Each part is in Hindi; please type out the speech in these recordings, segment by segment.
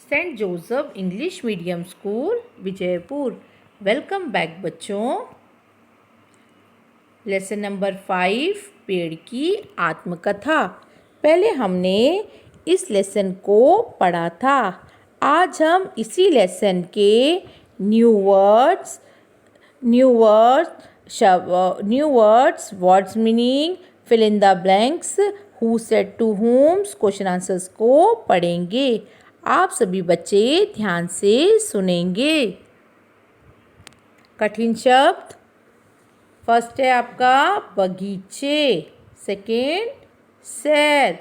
Saint Joseph English Medium School Vijaypur. Welcome back बच्चों। लेसन नंबर 5 पेड़ की आत्मकथा। पहले हमने इस लेसन को पढ़ा था। आज हम इसी लेसन के new words, words meaning, fill in the blanks, who said to whom, question answers को पढ़ेंगे। आप सभी बच्चे ध्यान से सुनेंगे। कठिन शब्द। फर्स्ट है आपका बगीचे, सेकेंड सैर,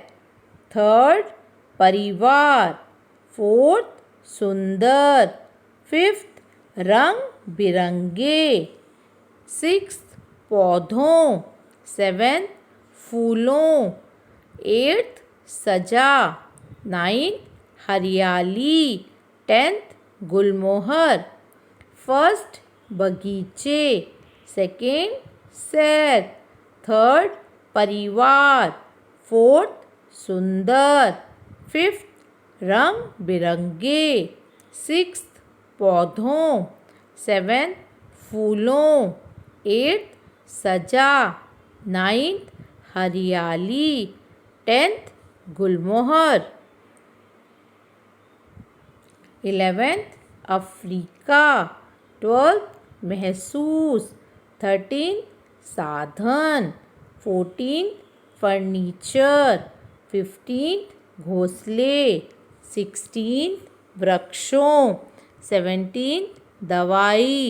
थर्ड परिवार, फोर्थ सुंदर, फिफ्थ रंग बिरंगे, सिक्स्थ पौधों, सेवेंथ फूलों, एट्थ सजा, नाइन्थ हरियाली, टेंथ गुलमोहर। फर्स्ट बगीचे, सेकेंड सैर, थर्ड परिवार, फोर्थ सुंदर, फिफ्थ रंग बिरंगे, सिक्स्थ पौधों, सेवेंथ फूलों, एट्थ सजा, नाइन्थ हरियाली, टेंथ गुलमोहर। 11th अफ्रीका, 12th महसूस, 13th साधन, 14th फर्नीचर, 15th घोंसले, 16th वृक्षों, 17th दवाई,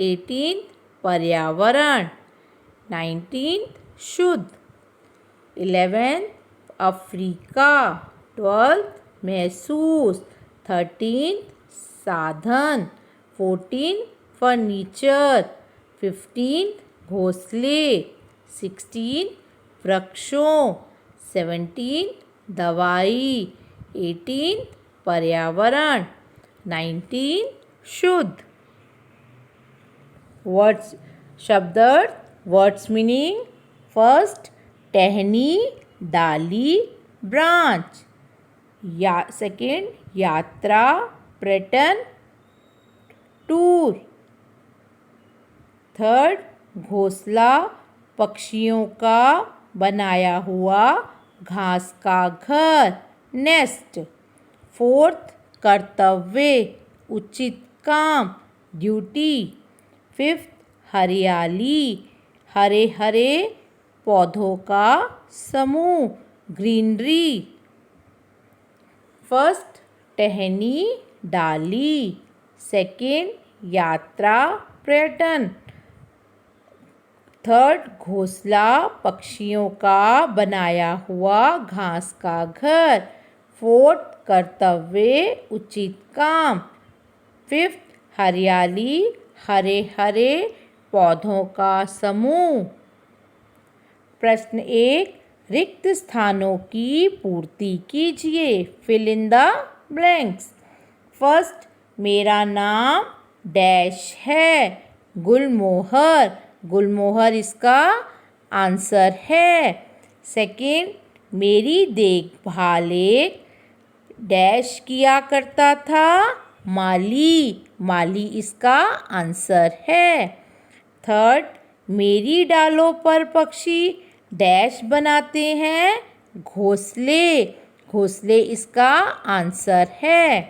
18th पर्यावरण, 19th शुद्ध। 11th अफ्रीका, 12th महसूस, 13th साधन, 14th फर्नीचर, 15th घोंसले, 16th वृक्षों, 17th दवाई, 18th पर्यावरण, 19th शुद्ध। वर्ड्स शब्दार्थ, वर्ड्स मीनिंग। फर्स्ट टहनी, डाली, ब्रांच। सेकेंड यात्रा, पर्यटन, टूर। थर्ड घोंसला, पक्षियों का बनाया हुआ घास का घर, नेस्ट। फोर्थ कर्तव्य, उचित काम, ड्यूटी। फिफ्थ हरियाली, हरे हरे पौधों का समूह, ग्रीनरी। फर्स्ट टहनी, डाली, सेकेंड यात्रा, पर्यटन। थर्ड घोंसला, पक्षियों का बनाया हुआ घास का घर। फोर्थ कर्तव्य, उचित काम। फिफ्थ हरियाली, हरे हरे पौधों का समूह। प्रश्न 1, रिक्त स्थानों की पूर्ति कीजिए। Fill in the blanks. First मेरा नाम डैश है, गुलमोहर। गुलमोहर इसका आंसर है। सेकेंड मेरी देखभाल एक डैश किया करता था, माली। माली इसका आंसर है। थर्ड मेरी डालों पर पक्षी डैश बनाते हैं, घोंसले। घोंसले इसका आंसर है।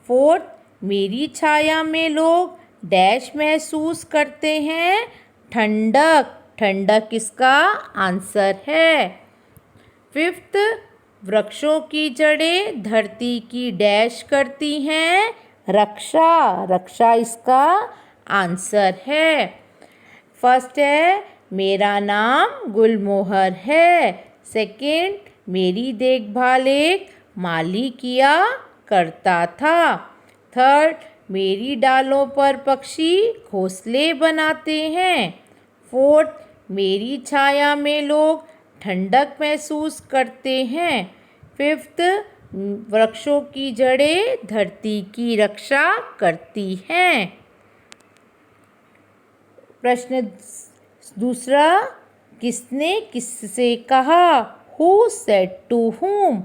फोर्थ मेरी छाया में लोग डैश महसूस करते हैं, ठंडक। ठंडक इसका आंसर है। फिफ्थ वृक्षों की जड़ें धरती की डैश करती हैं, रक्षा। रक्षा इसका आंसर है। फर्स्ट है मेरा नाम गुलमोहर है। सेकेंड मेरी देखभाल एक माली किया करता था। थर्ड मेरी डालों पर पक्षी घोंसले बनाते हैं। फोर्थ मेरी छाया में लोग ठंडक महसूस करते हैं। फिफ्थ वृक्षों की जड़ें धरती की रक्षा करती हैं। प्रश्न दूसरा, किसने किससे कहा, who said to whom।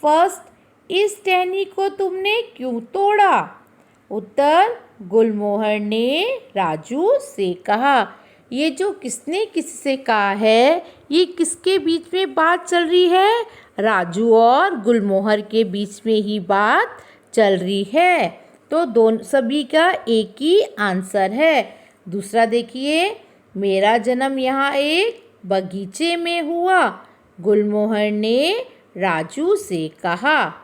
First इस टहनी को तुमने क्यों तोड़ा? उत्तर, गुलमोहर ने राजू से कहा। ये जो किसने किससे कहा है, ये किसके बीच में बात चल रही है? राजू और गुलमोहर के बीच में ही बात चल रही है। तो दोनों सभी का एक ही आंसर है। दूसरा देखिए, मेरा जन्म यहाँ एक बगीचे में हुआ, गुलमोहर ने राजू से कहा।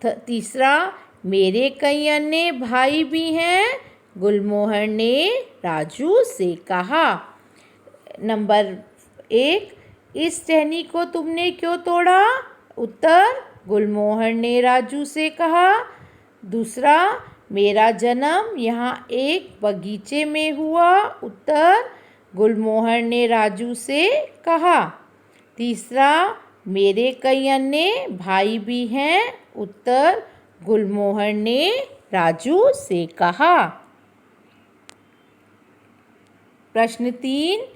तीसरा, मेरे कई अन्य भाई भी हैं, गुलमोहर ने राजू से कहा। नंबर 1, इस टहनी को तुमने क्यों तोड़ा? उत्तर, गुलमोहर ने राजू से कहा। दूसरा, मेरा जन्म यहाँ एक बगीचे में हुआ, उत्तर, गुलमोहर ने राजू से कहा। तीसरा, मेरे कई अन्य भाई भी हैं, उत्तर, गुलमोहर ने राजू से कहा। प्रश्न 3,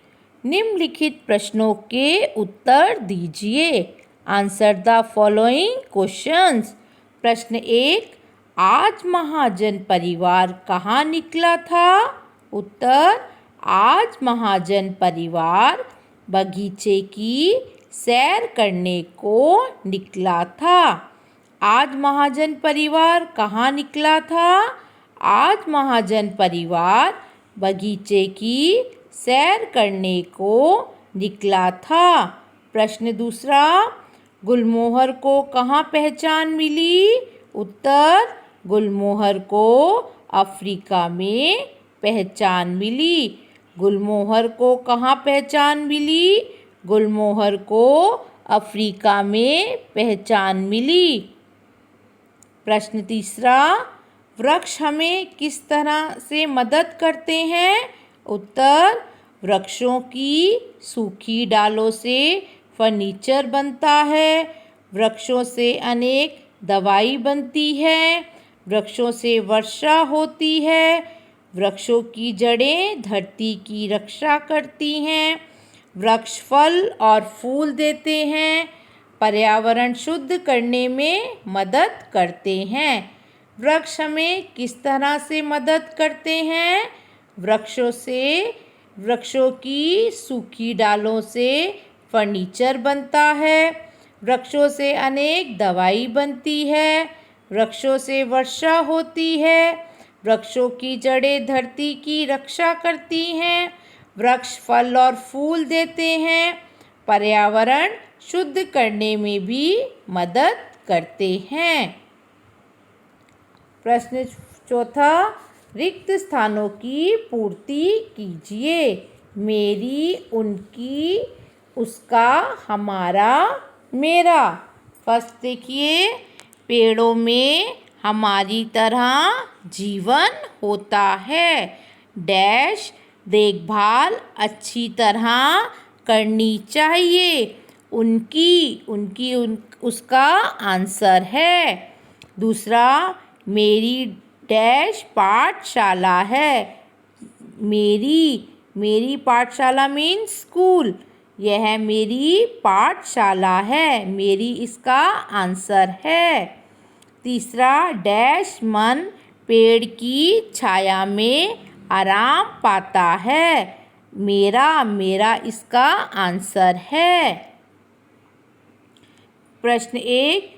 निम्नलिखित प्रश्नों के उत्तर दीजिए। Answer the following questions. प्रश्न 1, आज महाजन परिवार कहाँ निकला था? उत्तर, आज महाजन परिवार बगीचे की सैर करने को निकला था। आज महाजन परिवार कहाँ निकला था? आज महाजन परिवार बगीचे की सैर करने को निकला था। प्रश्न दूसरा, गुलमोहर को कहाँ पहचान मिली? उत्तर, गुलमोहर को अफ्रीका में पहचान मिली। गुलमोहर को कहाँ पहचान मिली? गुलमोहर को अफ्रीका में पहचान मिली। प्रश्न तीसरा, वृक्ष हमें किस तरह से मदद करते हैं? उत्तर, वृक्षों की सूखी डालों से फर्नीचर बनता है। वृक्षों से अनेक दवाई बनती है। वृक्षों से वर्षा होती है। वृक्षों की जड़ें धरती की रक्षा करती हैं। वृक्ष फल और फूल देते हैं। पर्यावरण शुद्ध करने में मदद करते हैं। वृक्ष हमें किस तरह से मदद करते हैं? वृक्षों की सूखी डालों से फर्नीचर बनता है। वृक्षों से अनेक दवाई बनती है। वृक्षों से वर्षा होती है। वृक्षों की जड़ें धरती की रक्षा करती हैं। वृक्ष फल और फूल देते हैं। पर्यावरण शुद्ध करने में भी मदद करते हैं। प्रश्न चौथा, रिक्त स्थानों की पूर्ति कीजिए। मेरी, उनकी, उसका, हमारा, मेरा। फर्स्ट देखिए, पेड़ों में हमारी तरह जीवन होता है। डैश, देखभाल अच्छी तरह करनी चाहिए। उसका आंसर है। दूसरा, मेरी डैश पाठशाला है। मेरी पाठशाला मीन्स स्कूल। यह मेरी पाठशाला है। मेरी इसका आंसर है। तीसरा, डैश मन पेड़ की छाया में आराम पाता है। मेरा इसका आंसर है। प्रश्न 1,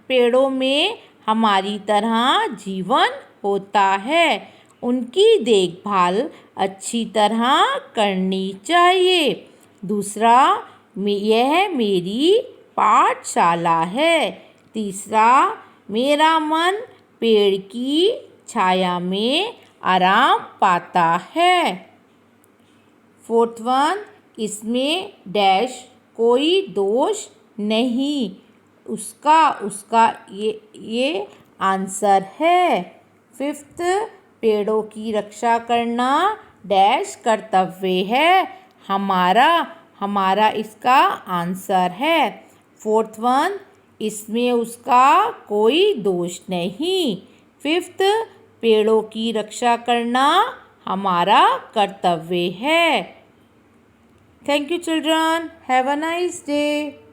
पेड़ों में हमारी तरह जीवन होता है। उनकी देखभाल अच्छी तरह करनी चाहिए। दूसरा, यह मेरी पाठशाला है। तीसरा, मेरा मन पेड़ की छाया में आराम पाता है। फोर्थ वन, इसमें डैश कोई दोष नहीं। उसका ये आंसर है। फिफ्थ, पेड़ों की रक्षा करना डैश कर्तव्य है। हमारा इसका आंसर है। फोर्थ वन, इसमें उसका कोई दोष नहीं। फिफ्थ, पेड़ों की रक्षा करना हमारा कर्तव्य है। Thank you children, have a nice day.